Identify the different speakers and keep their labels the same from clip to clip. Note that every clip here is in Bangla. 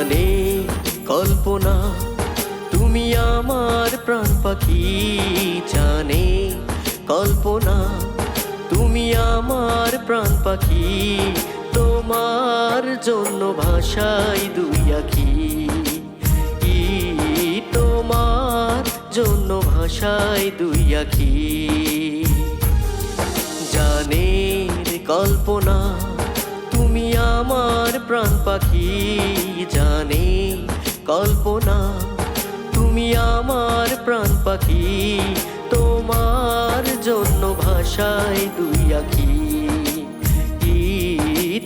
Speaker 1: জানে কল্পনা তুমি আমার প্রাণ পাখি, জানে কল্পনা তুমি আমার প্রাণ পাখি। তোমার জন্য ভাষাই দুই আখি, তোমার জন্য ভাষায় দুই আখি। জানে কল্পনা তুমি আমার প্রাণ পাখি, জানে কল্পনা তুমি আমার প্রাণ পাখি। তোমার জন্য ভাষায় দুই আখি,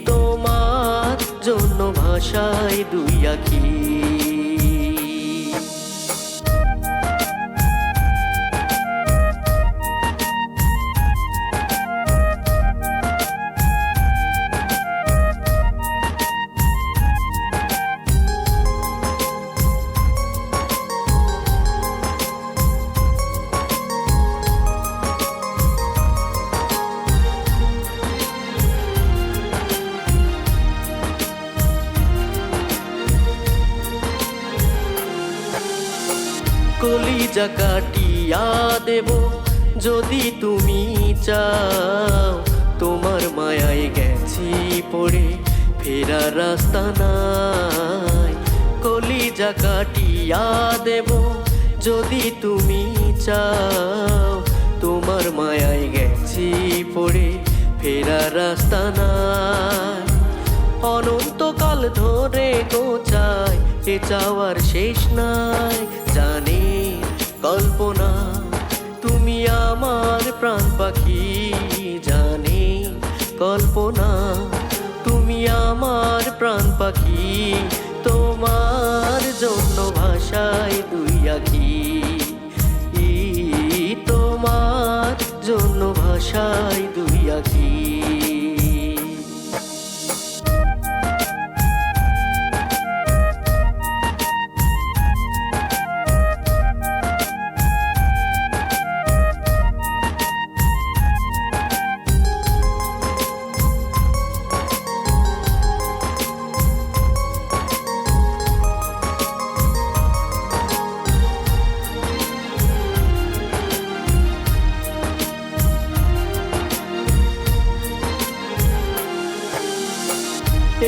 Speaker 1: তোমার জন্য ভাষায় দুই আখি। কলিজা কাটিয়া দেব যদি তুমি চাও, তোমার মায়ায় গেছি পড়ে ফেরার রাস্তা নাই। কলিজা কাটিয়া দেব যদি তুমি চাও, তোমার মায়ায় গেছি পড়ে ফেরার রাস্তা নাই। অনন্তকাল ধরে গোচাই এ চাওয়ার শেষ নাই। জানে কল্পনা তুমি আমার প্রাণ পাখি, জানে কল্পনা তুমি আমার প্রাণ পাখি। তোমার জন্য ভাষায় দুই আখি, তোমার জন্য ভাষায় দুই আখি।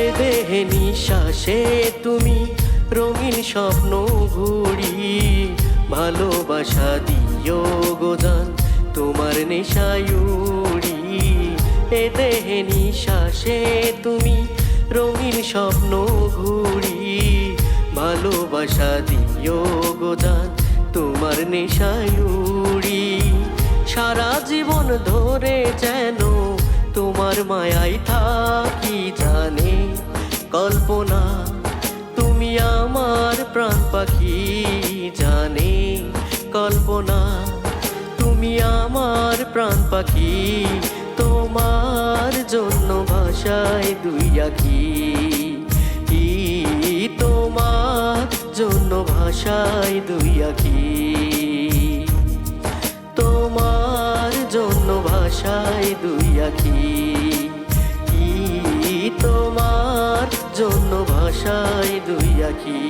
Speaker 1: এ দেহে নিঃশ্বাসে তুমি রঙিন স্বপ্ন ঘুরি, ভালোবাসা দিও গো জান তোমার নেশায় উড়ি। এ দেহে নিঃশ্বাসে তুমি রঙিন স্বপ্ন ঘুরি, ভালোবাসা দিও গো জান তোমার নেশায় উড়ি। সারা জীবন ধরে যেন তোমার মায়ায় থাকি, জানে কল্পনা তুমি আমার প্রাণ পাখি, জানে কল্পনা তুমি আমার প্রাণ পাখি। তোমার জন্য ভাষায় দুই আখি, তোমার জন্য ভাষায় দুই আখি। তোমার জন্য ভাষায় দুই আখি, তোমার জন্য ভাষায় দুই আখি।